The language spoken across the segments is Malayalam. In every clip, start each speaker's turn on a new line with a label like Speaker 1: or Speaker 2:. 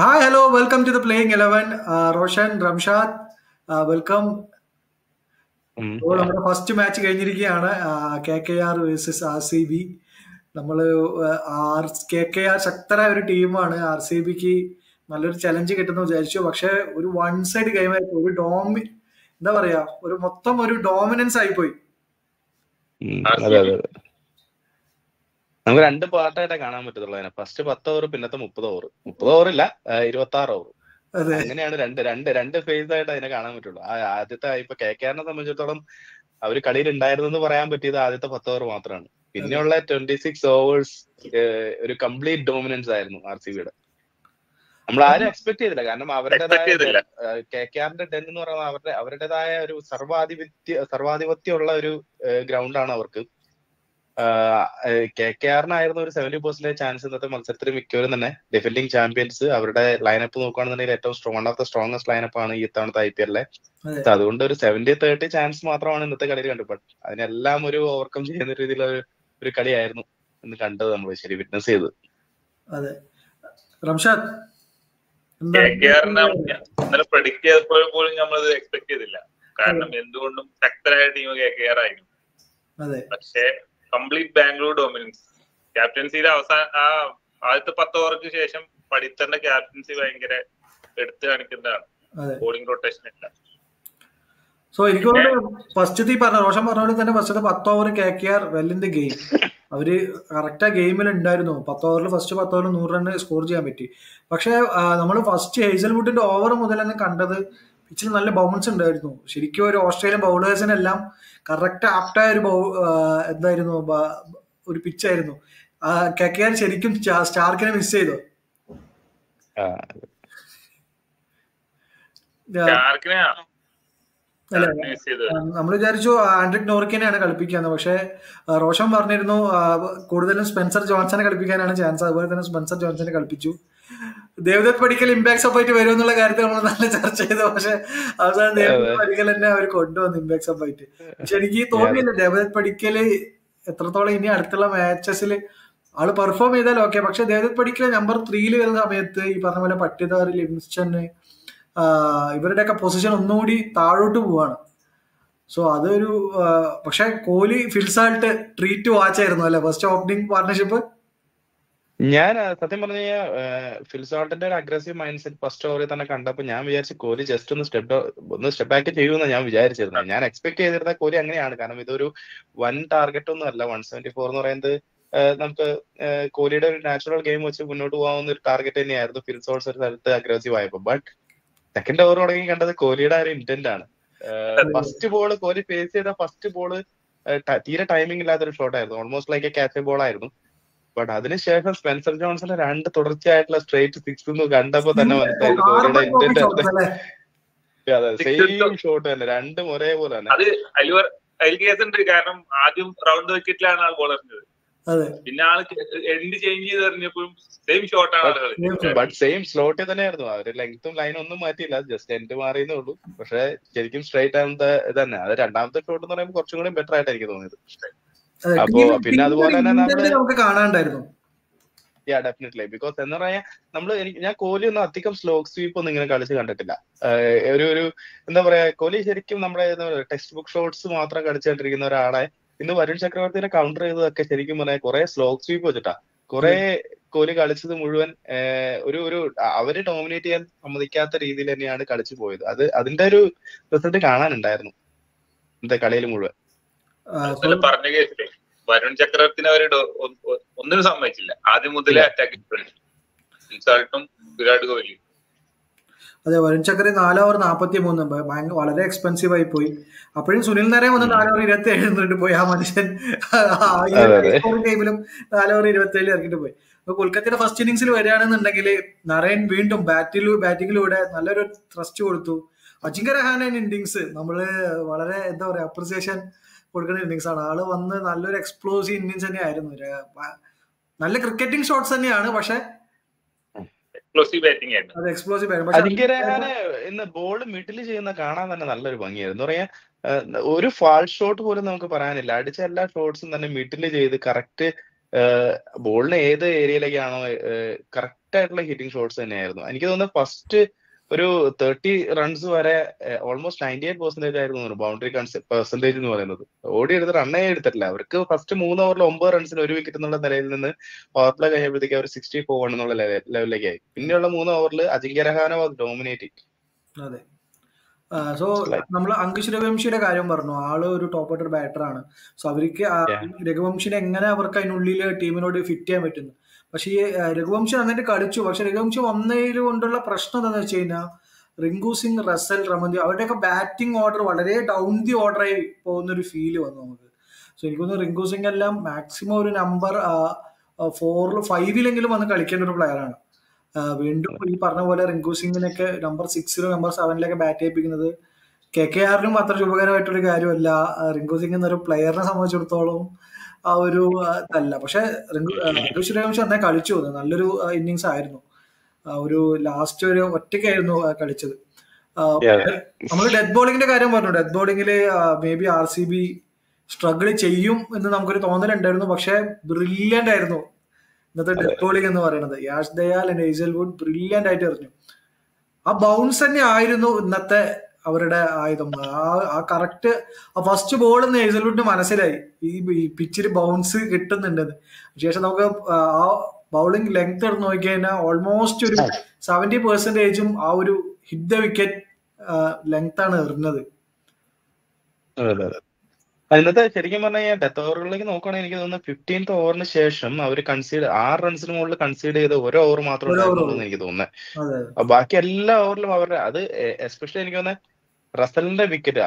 Speaker 1: Hi, hello, welcome to the Playing 11. Roshan, Ramshad, welcome. ഇപ്പോൾ
Speaker 2: Yeah.
Speaker 1: നമ്മുടെ ഫസ്റ്റ് മാച്ച് കഴിഞ്ഞിരിക്കുകയാണ്. KKR versus RCB. നമ്മൾ KKR ശക്തരായ ഒരു ടീമാണ്. RCBക്ക് നല്ലൊരു ചലഞ്ച് കിട്ടുമെന്ന് വിചാരിച്ചു. പക്ഷെ ഒരു വൺ സൈഡ് ഗെയിം ആയിപ്പോയി. എന്താ പറയാ, മൊത്തം ഒരു ഡോമിനൻസ് ആയിപ്പോയി.
Speaker 2: അതെ അതെ അതെ. നമുക്ക് രണ്ട് പാർട്ടായിട്ടേ കാണാൻ പറ്റത്തുള്ളൂ അതിനെ. ഫസ്റ്റ് 10 ഓവർ, പിന്നത്തെ 30 ഓവർ. 30 ഓവറില്ല, 26 ഓവർ.
Speaker 1: അതെ
Speaker 2: അങ്ങനെയാണ് രണ്ട് ഫേസ് ആയിട്ട് അതിനെ കാണാൻ പറ്റുള്ളൂ. ആദ്യത്തെ ഇപ്പൊ KKRനെ സംബന്ധിച്ചിടത്തോളം അവര് കളിയിൽ ഉണ്ടായിരുന്നെന്ന് പറയാൻ പറ്റിയത് ആദ്യത്തെ 10 ഓവർ മാത്രമാണ്.
Speaker 1: അതെ
Speaker 2: പിന്നെയുള്ള 26 ഓവേഴ്സ് ഒരു കംപ്ലീറ്റ് ഡോമിനൻസ് ആയിരുന്നു RCBയുടെ. നമ്മൾ ആരും എക്സ്പെക്ട് ചെയ്തില്ല. കാരണം അവരുടേതായ KKRന്റെ ഡെൻ എന്ന് പറയുന്നത് അവരുടേതായ ഒരു സർവാധിപത്യമുള്ള ഒരു ഗ്രൗണ്ടാണ് അവർക്ക്. KKRനായിരുന്നു ഒരു 70% ചാൻസ് ഇന്നത്തെ മത്സരത്തിൽ മിക്കവരും തന്നെ ഡിഫൻഡിങ് ചാമ്പ്യൻസ്. അവരുടെ ലൈനപ്പ് നോക്കുകയാണെന്നുണ്ടെങ്കിൽ ഏറ്റവും one of the strongest lineup ആണ് ഈ ഇത്തവണത്തെ IPL-ലെ.
Speaker 1: അതെ
Speaker 2: അതുകൊണ്ട് ഒരു 70-30 ചാൻസ് മാത്രമാണ് ഇന്നത്തെ കളിയിൽ കണ്ടത്. അതിനെല്ലാം ഒരു ഓവർകം ചെയ്യുന്ന രീതിയിലുള്ള ഒരു കളിയായിരുന്നു ഇന്ന് കണ്ടത്, നമ്മൾ ശരി വിറ്റ്നസ് ചെയ്തത്.
Speaker 1: അതെ റംഷാദ്,
Speaker 3: KKRനെ ഇന്നലെ പ്രഡിക്ട് ചെയ്തപ്പോൾ പോലും നമ്മളത് എക്സ്പെക്ട് ചെയ്തില്ല. കാരണം എന്തുകൊണ്ടും ശക്തരായ ടീം KKR ആയിരുന്നു. പക്ഷേ കംപ്ലീറ്റ് ബാംഗ്ലൂർ ഡോമിനൻസ്. ക്യാപ്റ്റൻസിയുടെ ആദ്യത്തെ 10 ഓവർക്ക് ശേഷം പടിത്തറിന്റെ ക്യാപ്റ്റൻസി ഭയങ്കര എടുത്തു കാണിക്കുന്നതാണ്. ബോളിംഗ് റൊട്ടേഷൻ ഇല്ല.
Speaker 1: സോ എനിക്ക് ഫസ്റ്റ് റോഷൻ പറഞ്ഞ തന്നെ first 10 over KKR well in the game. അവര് കറക്റ്റ് ആ ഗെയിമിൽ ഉണ്ടായിരുന്നു. 10 ഓവറിൽ ഫസ്റ്റ് 10 ഓവറിൽ 100 റൺ സ്കോർ ചെയ്യാൻ പറ്റി. പക്ഷെ നമ്മൾ ഫസ്റ്റ് ഹേസൽവുഡിന്റെ ഓവർ മുതൽ തന്നെ കണ്ടത് പിച്ചിൽ നല്ല ബൗൺസ് ഉണ്ടായിരുന്നു. ശരിക്കും ഒരു ഓസ്ട്രേലിയൻ ബൗളേഴ്സിനെല്ലാം കറക്റ്റ് ആപ്റ്റായ എന്തായിരുന്നു ഒരു പിച്ചായിരുന്നു. KKR ശരിക്കും സ്റ്റാർക്കിനെ മിസ് ചെയ്തു. നമ്മൾ വിചാരിച്ചു ആൻഡ്രിക് നോറിക്കിനെയാണ് കളിപ്പിക്കാന്ന്. പക്ഷെ റോഷൻ പറഞ്ഞിരുന്നു കൂടുതലും സ്പെൻസർ ജോൺസനെ കളിപ്പിക്കാനാണ് ചാൻസ്. അതുപോലെ തന്നെ സ്പെൻസർ ജോൺസനെ കളിപ്പിച്ചു. ദേവദത്ത് പടിക്കൽ ഇമ്പാക്ട് സബ് വരും എന്നുള്ള കാര്യത്തിൽ നമ്മൾ നല്ല ചർച്ച ചെയ്തു. പക്ഷെ അവസാനം ദേവദത്ത് പടിക്കൽ തന്നെ അവർ കൊണ്ടുവന്നു ഇമ്പാക്ട് സബ്. പക്ഷെ എനിക്ക് തോന്നിയില്ല ദേവദത്ത് പടിക്കല് എത്രത്തോളം ഇനി അടുത്തുള്ള മാച്ചസിൽ ആള് പെർഫോം ചെയ്താൽ ഓക്കെ. പക്ഷെ ദേവദത്ത് പടിക്കൽ നമ്പർ 3 വരുന്ന സമയത്ത് ഈ പറഞ്ഞ പോലെ പട്ടിദാർ, ലിവിങ്സ്റ്റൺ ഇവരുടെയൊക്കെ പൊസിഷൻ ഒന്നുകൂടി താഴോട്ട് പോവാണ്. സോ അതൊരു പക്ഷെ കോഹ്ലി ഫിൽസാൾട്ട് ട്രീറ്റ് വാച്ചായിരുന്നു അല്ലെ ഫസ്റ്റ് ഓപ്പണിംഗ് പാർട്ണർഷിപ്പ്.
Speaker 2: ഞാൻ സത്യം പറഞ്ഞു കഴിഞ്ഞാൽ ഫിൽസാൾട്ടിന്റെ ഒരു അഗ്രസീവ് മൈൻഡ് സെറ്റ് ഫസ്റ്റ് ഓവറിൽ തന്നെ കണ്ടപ്പോൾ ഞാൻ വിചാരിച്ചു കോഹ്ലി ജസ്റ്റ് ഒന്ന് സ്റ്റെപ്പ് ബാക്ക് ചെയ്യുമെന്ന് ഞാൻ വിചാരിച്ചിരുന്നത്. ഞാൻ എക്സ്പെക്ട് ചെയ്തിരുന്ന കോഹ്ലി അങ്ങനെയാണ്. കാരണം ഇതൊരു വൻ ടാർഗറ്റ് ഒന്നും അല്ല. 174 എന്ന് പറയുന്നത് നമുക്ക് കോഹ്ലിയുടെ ഒരു നാച്ചുറൽ ഗെയിം വെച്ച് മുന്നോട്ട് പോകാവുന്ന ഒരു ടാർഗറ്റ് തന്നെയായിരുന്നു. ഫിൽസോൾസ് ഒരു സ്ഥലത്ത് അഗ്രസീവ് ആയപ്പോൾ. ബട്ട് സെക്കൻഡ് ഓവർ തുടങ്ങി കണ്ടത് കോഹ്ലിയുടെ ഒരു ഇന്റന്റ് ആണ്. ഫസ്റ്റ് ബോൾ കോഹ്ലി ഫേസ് ചെയ്ത ഫസ്റ്റ് ബോള് തീരെ ടൈമിംഗ് ഇല്ലാത്തൊരു ഷോട്ട് ആയിരുന്നു. Almost like A catch ball ആയിരുന്നു. ബട്ട് അതിനുശേഷം സ്പെൻസർ ജോൺസന്റെ 2 തുടർച്ചയായിട്ടുള്ള സ്ട്രേറ്റ് സിക്സ് കണ്ടപ്പോ തന്നെ മനസ്സിലായിരുന്നു കോഹ്ലിയുടെ ഇന്റന്റ്. അതെ, സെയിം ഷോട്ട് തന്നെ, രണ്ടും ഒരേപോലെ തന്നെ.
Speaker 3: അത് അതിൽ കേസ് ഉണ്ട്. കാരണം ആദ്യം റൗണ്ട് വിക്കറ്റിലാണ് ആൾ ബോൾ എറിഞ്ഞത്. പിന്നെ ആള് എൻഡ് ചേഞ്ച് ചെയ്ത് എറിഞ്ഞപ്പോഴും സെയിം ഷോട്ടാണ്.
Speaker 2: ബട്ട് സെയിം സ്ലോട്ടിൽ തന്നെയായിരുന്നു. അവര് ലെങ്ത്തും ലൈനും ഒന്നും മാറ്റിയില്ല, ജസ്റ്റ് എൻഡ് മാറിയെന്നേ ഉള്ളൂ. പക്ഷെ ശരിക്കും സ്ട്രൈറ്റ് ആവുന്ന തന്നെ. അത് രണ്ടാമത്തെ ഷോട്ട് എന്ന് പറയുമ്പോൾ കുറച്ചും കൂടി ബെറ്റർ ആയിട്ട് എനിക്ക് തോന്നിയത്. അപ്പോ പിന്നെ അതുപോലെ തന്നെ
Speaker 1: നമുക്ക് കാണാണ്ടായിരുന്നു.
Speaker 2: ഡെഫിനറ്റ്ലി. ബിക്കോസ് എന്ന് പറയാൻ ഞാൻ കോഹ്ലി ഒന്നും അധികം സ്ലോ സ്വീപ്പ് ഒന്നും ഇങ്ങനെ കളിച്ച് കണ്ടിട്ടില്ല. ഒരു എന്താ പറയാ, കോഹ്ലി ശരിക്കും നമ്മുടെ ടെക്സ്റ്റ് ബുക്ക് ഷോട്ട്സ് മാത്രം കളിച്ചുകൊണ്ടിരിക്കുന്ന ഒരാളെ ഇന്ന് വരുൺ ചക്രവർത്തിനെ കൗണ്ടർ ചെയ്തതൊക്കെ ശരിക്കും പറയാൻ കുറെ സ്ലോ സ്വീപ്പ് വെച്ചിട്ടാ. കുറെ കോഹ്ലി കളിച്ചത് മുഴുവൻ ഒരു അവര് ഡോമിനേറ്റ് ചെയ്യാൻ സമ്മതിക്കാത്ത രീതിയിൽ തന്നെയാണ് കളിച്ചു പോയത്. അതിന്റെ ഒരു റിസൾട്ട് കാണാനുണ്ടായിരുന്നു ഇന്നത്തെ കളിയിൽ മുഴുവൻ.
Speaker 3: പറഞ്ഞ കേസിലെ വരുൺ ചക്രവർത്തിനെ അവര് ഒന്നിനും സമ്മതിച്ചില്ല. ആദ്യം മുതലേ അറ്റാക്ക് ഫിൽസാൾട്ടും വിരാട് കോഹ്ലി.
Speaker 1: അതെ, വരുൺ ചക്ര 4 ഓവർ 43 വളരെ എക്സ്പെൻസീവ് ആയി പോയി. അപ്പോഴും സുനിൽ നരേൻ വന്ന് 4 ഓവർ 27 പോയി. ആ മനുഷ്യൻ ഗെയിമിലും 4 ഓവർ 27 ഇറങ്ങിട്ട് പോയി. അപ്പൊ കൊൽക്കത്തയുടെ ഫസ്റ്റ് ഇന്നിംഗ്സിൽ വരികയാണെന്നുണ്ടെങ്കിൽ നരേൻ വീണ്ടും ബാറ്റിങ്ങിലൂടെ നല്ലൊരു ത്രസ്റ്റ് കൊടുത്തു. അജിങ്ക്യ രഹാനെ ഇന്നിംഗ്സ് നമ്മള് വളരെ എന്താ പറയാ അപ്രിസിയേഷൻ കൊടുക്കുന്ന ഇന്നിംഗ്സ് ആണ്. ആള് വന്ന് നല്ലൊരു എക്സ്പ്ലോസീവ് ഇന്നിംഗ്സ് തന്നെയായിരുന്നു. നല്ല ക്രിക്കറ്റിംഗ് ഷോട്ട്സ് തന്നെയാണ്. പക്ഷെ
Speaker 2: അജിങ്ക്യ രഹാനെ ഇന്ന് ബോൾ മിഡിൽ ചെയ്യുന്ന കാണാൻ തന്നെ നല്ലൊരു ഭംഗിയായിരുന്നു. പറയാ ഒരു ഫാൾ ഷോട്ട് പോലും നമുക്ക് പറയാനില്ല. അടിച്ച എല്ലാ ഷോട്ട്സും തന്നെ മിഡിൽ ചെയ്ത് കറക്റ്റ് ബോളിന് ഏത് ഏരിയയിലേക്കാണോ കറക്റ്റ് ആയിട്ടുള്ള ഹിറ്റിംഗ് ഷോട്ട്സ് തന്നെയായിരുന്നു. എനിക്ക് തോന്നുന്നു ഫസ്റ്റ് ഒരു 30 റൺസ് വരെ ഓൾമോസ്റ്റ് 98% ആയിരുന്നു ബൗണ്ടറി പെർസെന്റേജ് എന്ന് പറയുന്നത്. ഓടിയെടുത്ത് റണ്ണേ എടുത്തിട്ടില്ല. അവർക്ക് ഫസ്റ്റ് 3 ഓവറിൽ 9 റൺസിന് 1 വിക്കറ്റ് എന്നുള്ള നിലയിൽ നിന്ന് പവർ പ്ലേ കഴിയുമ്പോഴത്തേക്ക് അവർ 64 എന്നുള്ള ലെവലിലേക്കായി. പിന്നെയുള്ള 3 ഓവറിൽ അജിങ്ക്യ രഹാനെ വാസ് ഡോമിനേറ്റിംഗ്.
Speaker 1: അതെ. സോ നമ്മൾ അങ്കുശ് രഘുവംശിയുടെ കാര്യം പറഞ്ഞു. ആള് ഒരു ടോപ്പ് ഓർഡർ ബാറ്ററാണ്. സോ അവർക്ക് രഘുവംശിനെ എങ്ങനെ അവർക്ക് അതിനുള്ളിൽ ടീമിനോട് ഫിറ്റ് ചെയ്യാൻ പറ്റുന്നു. പക്ഷെ ഈ രഘുവംശി നന്നായിട്ട് കളിച്ചു. പക്ഷെ രഘുവംശി വന്നതിൽ കൊണ്ടുള്ള പ്രശ്നം എന്താണെന്ന് വെച്ച് കഴിഞ്ഞാൽ റിങ്കു സിംഗ്, റസൽ, റമന്തി അവരുടെയൊക്കെ ബാറ്റിംഗ് ഓർഡർ വളരെ ഡൗൺ ദി ഓർഡറായി പോകുന്നൊരു ഫീല് വന്നു നമുക്ക്. സോ എനിക്ക് തോന്നുന്നു റിങ്കു സിംഗ് എല്ലാം മാക്സിമം ഒരു നമ്പർ 4, 5 വന്ന് കളിക്കേണ്ട ഒരു പ്ലെയറാണ്. വീണ്ടും ഈ പറഞ്ഞ പോലെ റിങ്കു സിംഗിനൊക്കെ നമ്പർ 6 നമ്പർ 7 ബാറ്റ് ചെയ്യിപ്പിക്കുന്നത് KKRനും അത്ര ശുഭകരമായിട്ടൊരു കാര്യമല്ല. റിങ്കു സിംഗ് എന്നൊരു പ്ലെയറിനെ സംബന്ധിച്ചിടത്തോളം ആ ഒരു ഇതല്ല. പക്ഷെ അങ്കുശ് രഘുവംശി നന്നായി കളിച്ചു. നല്ലൊരു ഇന്നിങ്സ് ആയിരുന്നു. ഒരു ലാസ്റ്റ് ഒരു ഒറ്റയ്ക്കായിരുന്നു കളിച്ചത്. നമ്മൾ ഡെത്ത് ബോളിങ്ങിന്റെ കാര്യം പറഞ്ഞു. ഡെത്ത് ബോളിങ്ങില് മേ ബി RCB സ്ട്രഗിൾ ചെയ്യും എന്ന് നമുക്കൊരു തോന്നലുണ്ടായിരുന്നു. പക്ഷെ ബ്രില്യന്റ് ആയിരുന്നു ഇന്നത്തെ ഡെത്ത് ബോളിംഗ് എന്ന് പറയുന്നത്. Yash Dayal and Hazlewood brilliant ആയിട്ട് എറിഞ്ഞു. ആ ബൗൺസ് തന്നെ ആയിരുന്നു ഇന്നത്തെ അവരുടെ ആയുധം. ആ കറക്റ്റ് ഫസ്റ്റ് ബോൾ ഹേസൽവുഡിന് മനസ്സിലായി ഈ പിച്ചിൽ ബൗൺസ് കിട്ടുന്നുണ്ടെന്ന്. ശേഷം നമുക്ക് ആ ബൗളിംഗ് ലെങ്ത് എടുത്ത് നോക്കിക്കഴിഞ്ഞാൽ ഓൾമോസ്റ്റ് ഒരു 70% ആ ഒരു ഹിറ്റ് ദ വിക്കറ്റ് ലെങ്ത് ആണ് എറിഞ്ഞത്.
Speaker 2: ഇന്നത്തെ ശരിക്കും പറഞ്ഞാൽ ഡെത്ത് ഓവറുകളിലേക്ക് നോക്കുകയാണെങ്കിൽ എനിക്ക് തോന്നുന്നു 15th ഓവറിന് ശേഷം അവർ 6 റൺസിന് മുകളിൽ കൺസീഡ് ചെയ്ത് 1 ഓവർ മാത്രമേ ഉണ്ടായിരുന്നുള്ളൂ എന്ന് എനിക്ക് തോന്നുന്നത്. ബാക്കി എല്ലാ ഓവറിലും അവരുടെ അത് എസ്പെഷ്യലി എനിക്ക് തോന്നുന്നത് റസലിന്റെ വിക്കറ്റ്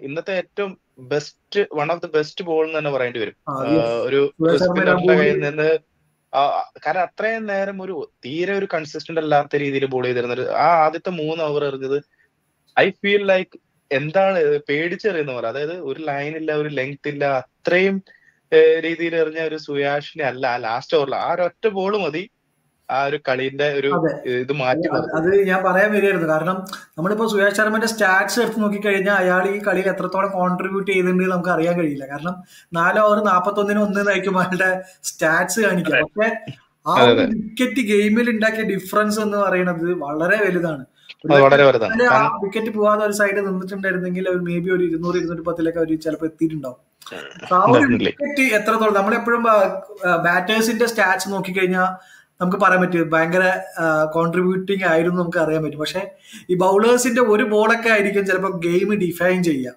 Speaker 2: ഇന്നത്തെ ഏറ്റവും best one of the best ball എന്ന് തന്നെ പറയേണ്ടി വരും. ഒരു സ്പിന്നറിന്റെ കയ്യിൽ നിന്ന് കാരണം അത്രയും നേരം തീരെ ഒരു കൺസിസ്റ്റന്റ് അല്ലാത്ത രീതിയിൽ ബോൾ ചെയ്തിരുന്നത് ആദ്യത്തെ 3 ഓവർ എറിഞ്ഞത് ഐ ഫീൽ ലൈക്ക് എന്താണ് പേടിച്ചെറിയുന്ന പോലെ. അതായത് ഒരു ലൈൻ ഇല്ല, ഒരു ലെങ്ത് ഇല്ല, അത്രയും രീതിയിൽ എറിഞ്ഞ ഒരു സുയാഷിനെ അല്ല ലാസ്റ്റ് ഓവറിൽ ആ ഒരൊറ്റ ബോൾ മതി ആ ഒരു കളിന്റെ ഒരു ഇത് മാറ്റി.
Speaker 1: അത് ഞാൻ പറയാൻ വരികയായിരുന്നു. കാരണം നമ്മളിപ്പോ സുയാഷ് ശർമ്മന്റെ സ്റ്റാറ്റ്സ് എടുത്ത് നോക്കിക്കഴിഞ്ഞാൽ അയാൾ ഈ കളിയിൽ എത്രത്തോളം കോൺട്രിബ്യൂട്ട് ചെയ്തിട്ടുണ്ട് നമുക്ക് അറിയാൻ കഴിയില്ല. കാരണം 4 ഓവർ 41 ആയിരിക്കും അയാളുടെ സ്റ്റാറ്റ്സ് കാണിക്കുക. പക്ഷെ ആ ഒരു വിക്കറ്റ് ഗെയിമിൽ ഉണ്ടാക്കിയ ഡിഫറൻസ് എന്ന് പറയുന്നത് വളരെ വലുതാണ്. ആ വിക്കറ്റ് പോവാതെ ഒരു സൈഡ് നിന്നിട്ടുണ്ടായിരുന്നെങ്കിൽ മേ ബി ഒരു 200-210 അവർ ചിലപ്പോൾ എത്തിയിട്ടുണ്ടാവും. ആ ഒരു വിക്കറ്റ് എത്രത്തോളം നമ്മളെപ്പോഴും ബാറ്റേഴ്സിന്റെ സ്റ്റാറ്റ്സ് നോക്കിക്കഴിഞ്ഞാൽ നമുക്ക് പറയാൻ പറ്റും ഭയങ്കര കോൺട്രിബ്യൂട്ടിങ് ആയിരുന്നു നമുക്ക് അറിയാൻ പറ്റും. പക്ഷെ ഈ ബൗളേഴ്സിന്റെ ഒരു ബോളൊക്കെ ആയിരിക്കും ചിലപ്പോൾ ഗെയിം ഡിഫൈൻ ചെയ്യുക.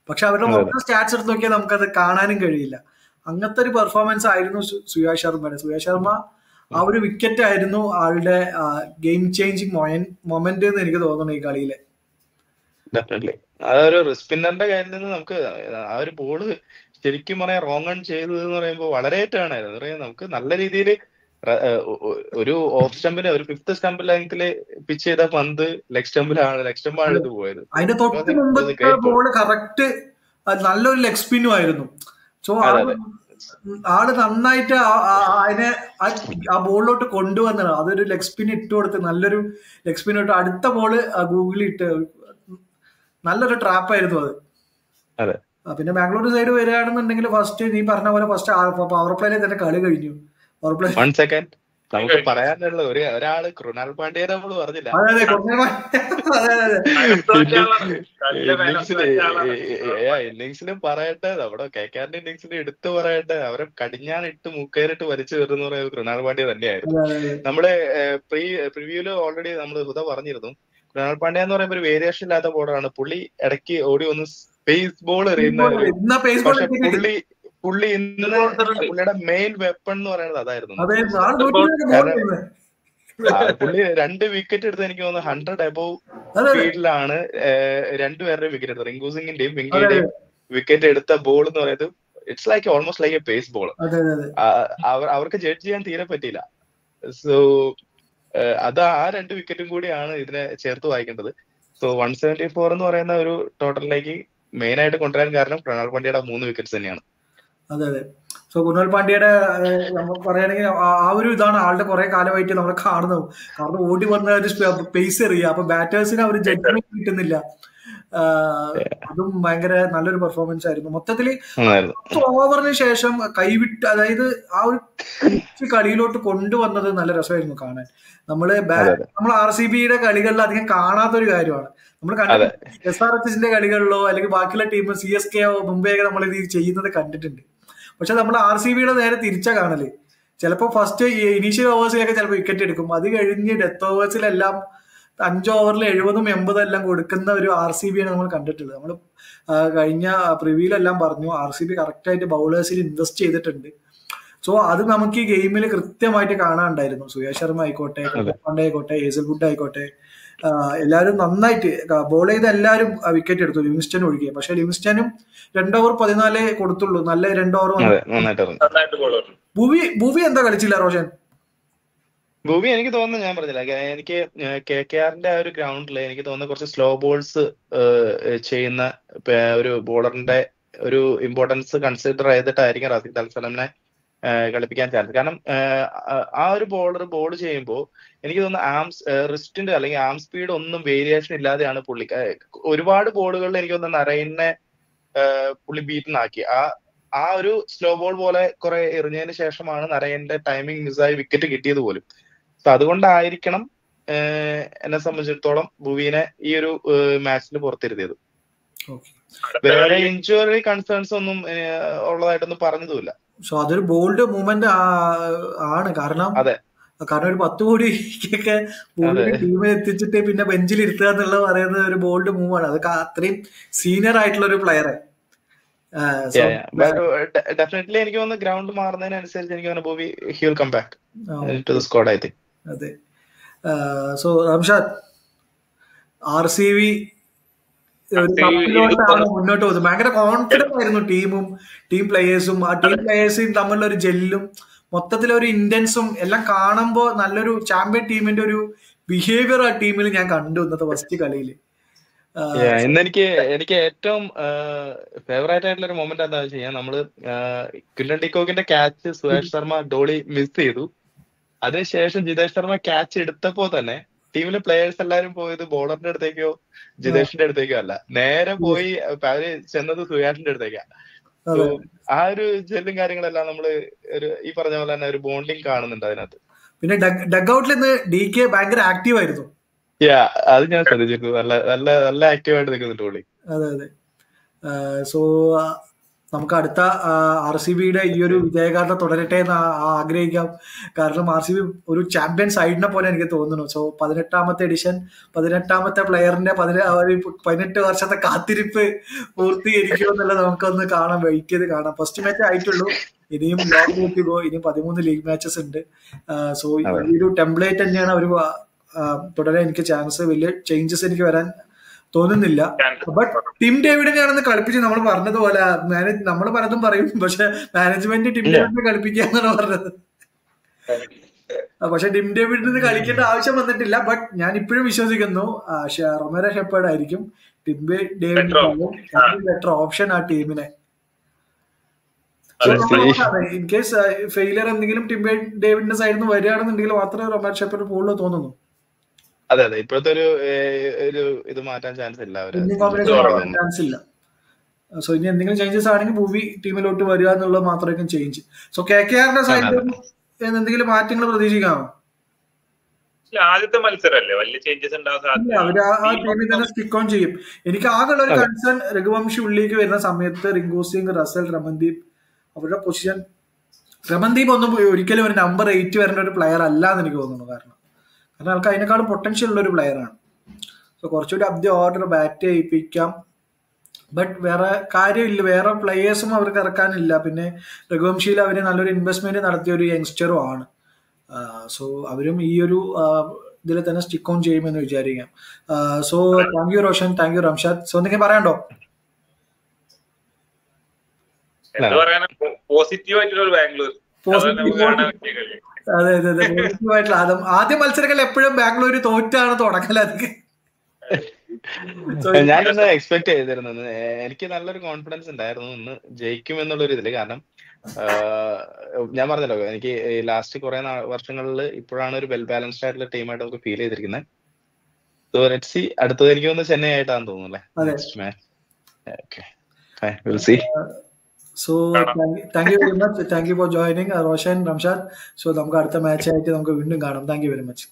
Speaker 1: പക്ഷെ അവരുടെ മൊത്തം സ്റ്റാറ്റ്സ് എടുത്ത് നോക്കിയാൽ നമുക്കത് കാണാനും കഴിയില്ല. അങ്ങനത്തെ ഒരു പെർഫോമൻസ് ആയിരുന്നു സുയാഷ് ശർമ്മയുടെ. സുയാഷ് ശർമ്മ ആ ഒരു വിക്കറ്റ് ആയിരുന്നു ആളുടെ ഗെയിം ചേഞ്ചിങ് മൊമെന്റ് എന്ന് എനിക്ക് തോന്നുന്നു ഈ കളിയില്.
Speaker 2: അതൊരു സ്പിന്നറിന്റെ കയ്യിൽ നിന്ന് നമുക്ക് ആ ഒരു ബോള് ശരിക്കും പറയാൻ റോങ് റൺ ചെയ്തത് എന്ന് പറയുമ്പോൾ വളരെ ടേൺ ആയിരുന്നു. നമുക്ക് നല്ല രീതിയിൽ ഒരു ഓഫ് സ്റ്റമ്പിന് ഒരു 5th സ്റ്റമ്പ് ലെങ്തില് പിച്ച് ചെയ്ത പന്ത് ലെഗ് സ്റ്റമ്പാണ് ഇത് പോയത്.
Speaker 1: അതിന്റെ തൊട്ട് മുമ്പത്തെ ബോള് കറക്റ്റ് നല്ലൊരു ലെഗ് സ്പിന്നും ആയിരുന്നു. സോ ആള് നന്നായിട്ട് അതിനെ ആ ബോളിലോട്ട് കൊണ്ടുവന്നതാണ്. അതൊരു ലെഗ് സ്പിൻ ഇട്ട് കൊടുത്ത് നല്ലൊരു ലെഗ് സ്പിൻ ഇട്ട് അടുത്ത ബോള് ഗൂഗിളിൽ ഇട്ട് നല്ലൊരു ട്രാപ്പായിരുന്നു അത്. പിന്നെ ബാംഗ്ലൂർ സൈഡ് വരികയാണെന്നുണ്ടെങ്കിൽ ഫസ്റ്റ് നീ പറഞ്ഞ പോലെ ഫസ്റ്റ് പവർ പ്ലേയിൽ തന്നെ കളി കഴിഞ്ഞു.
Speaker 2: നമുക്ക് പറയാനുള്ള ഒരാള് കൃണാൽ പാണ്ഡ്യയെ നമ്മൾ പറഞ്ഞില്ല. ഇന്നിങ്സിലും പറയട്ടെ, നമ്മുടെ KKRന്റെ ഇന്നിങ്സിലും എടുത്തു പറയട്ടെ, അവരെ കടിഞ്ഞാണിട്ട് മൂക്കേറിട്ട് വലിച്ചു കയറുന്ന പറയുന്നത് കൃണാൽ പാണ്ഡ്യ തന്നെയായിരുന്നു. നമ്മുടെ പ്രിവ്യൂല് ഓൾറെഡി നമ്മൾ ഹുദ പറഞ്ഞിരുന്നു, കൃണാൽ പാണ്ഡ്യ എന്ന് പറയുമ്പോൾ ഒരു വേരിയേഷൻ ഇല്ലാത്ത ബോളാണ്. പുള്ളി ഇടയ്ക്ക് ഓടി വന്ന് സ്പേസ് ബോൾ എറിയുന്ന, പക്ഷെ പുള്ളിയുടെ മെയിൻ വെപ്പൺ എന്ന് പറയുന്നത് അതായിരുന്നു. പുള്ളി 2 വിക്കറ്റ് എടുത്ത് എനിക്ക് തോന്നുന്നു 100 above സ്പീഡിലാണ് 2 പേരുടെ വിക്കറ്റ് എടുത്തത്. റിങ്കു സിംഗിന്റെയും വിങ്കിയുടെയും വിക്കറ്റ് എടുത്ത ബോൾ എന്ന് പറയുന്നത് it's like almost like A pace ball. അവർക്ക് ജഡ്ജ് ചെയ്യാൻ തീരെ പറ്റിയില്ല. സോ അത് ആ 2 വിക്കറ്റും കൂടിയാണ് ഇതിനെ ചേർത്ത് വായിക്കേണ്ടത്. സോ 174 എന്ന് പറയുന്ന ഒരു ടോട്ടലിലേക്ക് മെയിൻ ആയിട്ട് കൊണ്ടുവരാൻ കാരണം കൃണാൽ പാണ്ഡ്യയുടെ 3 വിക്കറ്റ്സ് തന്നെയാണ്.
Speaker 1: അതെ. സോ കൃണാൽ പാണ്ഡ്യയുടെ നമ്മൾ പറയുകയാണെങ്കിൽ ആ ഒരു ഇതാണ് ആളുടെ കുറെ കാലമായിട്ട് നമ്മൾ കാണുന്നത്. കാരണം ഓടി വന്ന ഒരു പേസ് എറിയുക, അപ്പൊ ബാറ്റേഴ്സിന് അവർ ജഡ്ജ്മെന്റ് കിട്ടുന്നില്ല. അതും ഭയങ്കര നല്ലൊരു പെർഫോമൻസ് ആയിരുന്നു. മൊത്തത്തില് 10 ഓവറിന് ശേഷം കൈവിട്ട്, അതായത് ആ ഒരു കളിയിലോട്ട് കൊണ്ടുവന്നത് നല്ല രസമായിരുന്നു കാണാൻ. നമ്മൾ RCBയുടെ കളികളിൽ അധികം കാണാത്തൊരു കാര്യമാണ്. നമ്മൾ കണ്ടിട്ടുണ്ട് SRHന്റെ കളികളിലോ അല്ലെങ്കിൽ ബാക്കിയുള്ള ടീം CSK മുംബൈയൊക്കെ നമ്മൾ ഇത് ചെയ്യുന്നത് കണ്ടിട്ടുണ്ട്. പക്ഷെ നമ്മൾ RCBയുടെ നേരെ തിരിച്ചാ കാണല്. ചിലപ്പോൾ ഫസ്റ്റ് ഇനീഷ്യൽ ഓവേഴ്സിലൊക്കെ ചിലപ്പോൾ വിക്കറ്റ് എടുക്കും, അത് കഴിഞ്ഞ് ഡെത്ത് ഓവേഴ്സിലെല്ലാം 5 ഓവറിൽ 70, 80 എല്ലാം കൊടുക്കുന്ന ഒരു RCBയാണ് നമ്മൾ കണ്ടിട്ടുള്ളത്. നമ്മൾ കഴിഞ്ഞ പ്രിവ്യൂലെല്ലാം പറഞ്ഞു RCB കറക്റ്റായിട്ട് ബൗളേഴ്സിൽ ഇൻവെസ്റ്റ് ചെയ്തിട്ടുണ്ട്. സോ അത് നമുക്ക് ഈ ഗെയിമിൽ കൃത്യമായിട്ട് കാണാനുണ്ടായിരുന്നു. സുയാഷ് ശർമ്മ ആയിക്കോട്ടെ, പാണ്ഡെ ആയിക്കോട്ടെ, ഹേസൽവുഡ് ആയിക്കോട്ടെ, എല്ലാവരും നന്നായിട്ട് ബോൾ ചെയ്ത് എല്ലാവരും വിക്കറ്റ് എടുത്തു, ലിവിങ്സ്റ്റൺ ഒഴികെ. പക്ഷെ ലിവിങ്സ്റ്റനും 2 ഓവർ 14 കൊടുത്തുള്ളൂ, നല്ല 2 ഓവർ. ഭൂവി എന്താ കളിച്ചില്ല റോഷൻ?
Speaker 2: ഭൂവി എനിക്ക് തോന്നുന്നു, ഞാൻ പറഞ്ഞില്ല, എനിക്ക് KKRന്റെ ആ ഒരു ഗ്രൗണ്ടിൽ എനിക്ക് തോന്നുന്നു കുറച്ച് സ്ലോ ബോൾസ് ചെയ്യുന്ന ഒരു ബോളറിന്റെ ഒരു ഇമ്പോർട്ടൻസ് കൺസിഡർ ചെയ്തിട്ടായിരിക്കും റാസിഖ് അൽസലാമിനെ കളിപ്പിക്കാൻ ചാൻസ്. കാരണം ആ ഒരു ബോൾ ചെയ്യുമ്പോൾ എനിക്ക് തോന്നുന്നു റിസ്റ്റിന്റെ അല്ലെങ്കിൽ ആം സ്പീഡ് ഒന്നും വേരിയേഷൻ ഇല്ലാതെയാണ് പുള്ളി ഒരുപാട് ബോളുകളിൽ എനിക്ക് തോന്നുന്നു നരൈനെ പുള്ളി ബീറ്റനാക്കി. ആ ഒരു സ്ലോ ബോൾ പോലെ കുറെ എറിഞ്ഞതിന് ശേഷമാണ് നരൈന്റെ ടൈമിംഗ് മിസ്സായി വിക്കറ്റ് കിട്ടിയത് പോലും. സോ അതുകൊണ്ടായിരിക്കണം എന്നെ സംബന്ധിച്ചിടത്തോളം ഭുവിനെ ഈ ഒരു മാച്ചിൽ പുറത്തിരുത്തിയത്. വേറെ ഇഞ്ചുറി കൺസേൺസ് ഒന്നും ഉള്ളതായിട്ടൊന്നും പറഞ്ഞതുമില്ല.
Speaker 1: സോ അതൊരു ബോൾഡ് മൂവ്മെന്റ് ആണ്. കാരണം ഒരു 10 കോടിക്കൊക്കെ ടീമിൽ എത്തിച്ചിട്ട് പിന്നെ ബെഞ്ചിൽ ഇരുത്തുക എന്നുള്ളത് പറയുന്നത് ഒരു ബോൾഡ് മൂവാണ്. അതൊക്കെ അത്രയും സീനിയർ ആയിട്ടുള്ള ഒരു പ്ലെയറെ.
Speaker 2: ഡെഫിനറ്റ്ലി എനിക്ക് തോന്നുന്നു ഗ്രൗണ്ട് മാറുന്നതിനനുസരിച്ച് എനിക്ക് തോന്നുന്നു Bhuvi he will come back to the squad I think.
Speaker 1: അതെ. സോ റംഷാദ്, RCB മുന്നോട്ട് പോകുന്നത് ഭയങ്കര കോൺഫിഡന്റ് ആയിരുന്നു ടീം പ്ലേയേഴ്സും. ആ ടീം പ്ലേയേഴ്സും തമ്മിലുള്ള ഒരു ജെല്ലും മൊത്തത്തിലൊരു ഇന്റൻസും എല്ലാം കാണുമ്പോൾ നല്ലൊരു ചാമ്പ്യൻ ടീമിന്റെ ഒരു ബിഹേവിയർ ആ ടീമിൽ ഞാൻ കണ്ടു ഇന്നത്തെ ഫസ്റ്റ് കളിയിൽ.
Speaker 2: ഇന്ന് എനിക്ക് ഏറ്റവും ഫേവറേറ്റ് ആയിട്ടുള്ള ഒരു മൊമെന്റ് എന്താ വെച്ച് കഴിഞ്ഞാൽ, നമ്മള് ക്വിന്റൺ ഡിക്കോക്കിന്റെ ക്യാച്ച് സുരേഷ് ശർമ്മ ഡോളി മിസ് ചെയ്തു. അതിനുശേഷം ജിതേഷ് ശർമ്മ ക്യാച്ച് എടുത്തപ്പോ തന്നെ ടീമിലെ പ്ലേയേഴ്സ് എല്ലാവരും പോയത് ബോളറിന്റെ അടുത്തേക്കോ ജിതേഷിന്റെ അടുത്തേക്കോ അല്ല, നേരെ പോയി അവര് ചെന്നത് സുയാഷിന്റെ അടുത്തേക്കാണ്. ആ ഒരു ജെല്ലും കാര്യങ്ങളെല്ലാം നമ്മള് ഈ പറഞ്ഞ പോലെ തന്നെ ഒരു ബോണ്ടിങ് കാണുന്നുണ്ട് അതിനകത്ത്.
Speaker 1: പിന്നെ ഡഗ് ഔട്ടിൽ നിന്ന് DK ഭയങ്കര ആക്റ്റീവ് ആയിരുന്നു.
Speaker 2: അത് ഞാൻ ശ്രദ്ധിച്ചിരുന്നു. നല്ല ആക്റ്റീവായിട്ട് നിൽക്കുന്നുണ്ട് പുള്ളി.
Speaker 1: അതെ. സോ നമുക്ക് അടുത്ത RCBയുടെ ഈ ഒരു വിജയഗാഥ തുടരട്ടെ എന്ന് ആഗ്രഹിക്കാം. കാരണം RCB ഒരു ചാമ്പ്യൻ സൈഡിനെ പോലെ എനിക്ക് തോന്നുന്നു. സോ 18ാമത്തെ എഡിഷൻ, 18ാമത്തെ പ്ലെയറിന്റെ 18 വർഷത്തെ കാത്തിരിപ്പ് പൂർത്തീകരിക്കുമെന്നുള്ളത് നമുക്കൊന്ന് വെയിറ്റ് ചെയ്ത് കാണാം. ഫസ്റ്റ് മാച്ച് ആയിട്ടുള്ളൂ, ഇനിയും ലോങ് വേ ടു ഗോ, ഇനിയും 13 ലീഗ് മാച്ചസ് ഉണ്ട്. സോ ഈ ഒരു ടെംപ്ലേറ്റ് തന്നെയാണ് അവർ തുടരാൻ എനിക്ക് ചാൻസ്. വലിയ ചേഞ്ചസ് എനിക്ക് വരാൻ തോന്നുന്നില്ല. ബട്ട് ടിം ഡേവിഡിനെയാണെന്ന് കളിപ്പിച്ച് നമ്മൾ പറഞ്ഞതുപോലെ നമ്മൾ പലതും പറയും, പക്ഷെ മാനേജ്മെന്റ് ടിം ഡേവിഡിനെ കളിപ്പിക്കാന്നാണ് പറഞ്ഞത്. പക്ഷെ ടിം ഡേവിഡിന് കളിക്കേണ്ട ആവശ്യം വന്നിട്ടില്ല. ബട്ട് ഞാൻ ഇപ്പോഴും വിശ്വസിക്കുന്നു റൊമേറോ ഷെപ്പേർഡ് ആയിരിക്കും ടിം ഡേവിഡിന് ബെറ്റർ ഓപ്ഷൻ ആ ടീമിനെ. ഇൻ കേസ് ഫെയിലിയർ എന്തെങ്കിലും ടിം ഡേവിഡിന്റെ സൈഡിൽ നിന്ന് വരികയാണെന്നുണ്ടെങ്കിൽ മാത്രമേ റൊമേറോ ഷെപ്പേർഡ് പോകുള്ളൂ തോന്നുന്നു.
Speaker 2: അതെ, ഇപ്പോഴത്തെ ഒരു ഇത് മാറ്റാൻ ചാൻസ് ഇല്ല.
Speaker 1: സോ ഇനി എന്തെങ്കിലും ചേഞ്ചസ് ആണെങ്കിൽ ഭൂവി ടീമിലോട്ട് വരിക എന്നുള്ളത് മാത്രമായിരിക്കും ചേഞ്ച്. സോ KKRന്റെ സൈഡിൽ എന്തെങ്കിലും മാറ്റങ്ങൾ പ്രതീക്ഷിക്കാമോ?
Speaker 3: ആദ്യത്തെ മത്സരമല്ലേ, വലിയ ചേഞ്ചസ്
Speaker 1: അവര് ആ ടീമിൽ തന്നെ സ്റ്റിക്ക് ഓൺ ചെയ്യും. എനിക്ക് ആകെയുള്ള ഒരു കൺസേൺ, രഘുവംശി ഉള്ളിലേക്ക് വരുന്ന സമയത്ത് റിങ്കു സിംഗ്, റസൽ, രമൺദീപ് അവരുടെ പൊസിഷൻ, രമൺദീപ് ഒന്നും ഒരിക്കലും ഒരു നമ്പർ 8 വരേണ്ട ഒരു പ്ലെയർ അല്ല എന്ന് എനിക്ക് തോന്നുന്നു. കാരണം ആൾക്ക് അതിനേക്കാളും പൊട്ടൻഷ്യൽ ഉള്ള ഒരു പ്ലെയറാണ്. സോ കുറച്ചുകൂടി അബ്ദി ഓർഡർ ബാറ്റ് ചെയ്യിപ്പിക്കാം. ബട്ട് വേറെ കാര്യമില്ല, വേറെ പ്ലെയേഴ്സും അവർക്ക് ഇറക്കാനില്ല. പിന്നെ രഘുവംശിയിൽ അവർ നല്ലൊരു ഇൻവെസ്റ്റ്മെന്റ് നടത്തിയ ഒരു യങ്സ്റ്ററും ആണ്. സോ അവരും ഈ ഒരു ഇതിൽ തന്നെ സ്റ്റിക്ക് ഓൺ ചെയ്യുമെന്ന് വിചാരിക്കാം. So thank U Roshan, thank you Ramshad. So എന്തെങ്കിലും പറയാനുണ്ടോ? അതെ പോസിറ്റീവായിട്ടുള്ള ആദ്യ മത്സരങ്ങൾ എപ്പോഴും ബാംഗ്ലൂർ തോറ്റാണ് തുടങ്ങലതൊക്കെ.
Speaker 2: ഞാനൊന്ന് എക്സ്പെക്ട് ചെയ്തിരുന്നു, എനിക്ക് നല്ലൊരു കോൺഫിഡൻസ് ഉണ്ടായിരുന്നു ഇന്ന് ജയിക്കും എന്നുള്ളൊരു ഇതില്. കാരണം ഞാൻ പറഞ്ഞല്ലോ, എനിക്ക് ലാസ്റ്റ് കുറെ വർഷങ്ങളിൽ ഇപ്പോഴാണ് ഒരു വെൽ ബാലൻസ്ഡ് ആയിട്ടുള്ള ടീമായിട്ട് നമുക്ക് ഫീൽ ചെയ്തിരിക്കുന്നത്. So let's see. അടുത്തത് എനിക്ക് തോന്നുന്നു ചെന്നൈ ആയിട്ടാണെന്ന് തോന്നുന്നു അല്ലേ next match. Okay fine, will see.
Speaker 1: So thank you very much, thank you for joining Roshan, Ramshad. So നമുക്ക് അടുത്ത മാച്ച് ആയിട്ട് നമുക്ക് വീണ്ടും കാണാം. Thank you very much.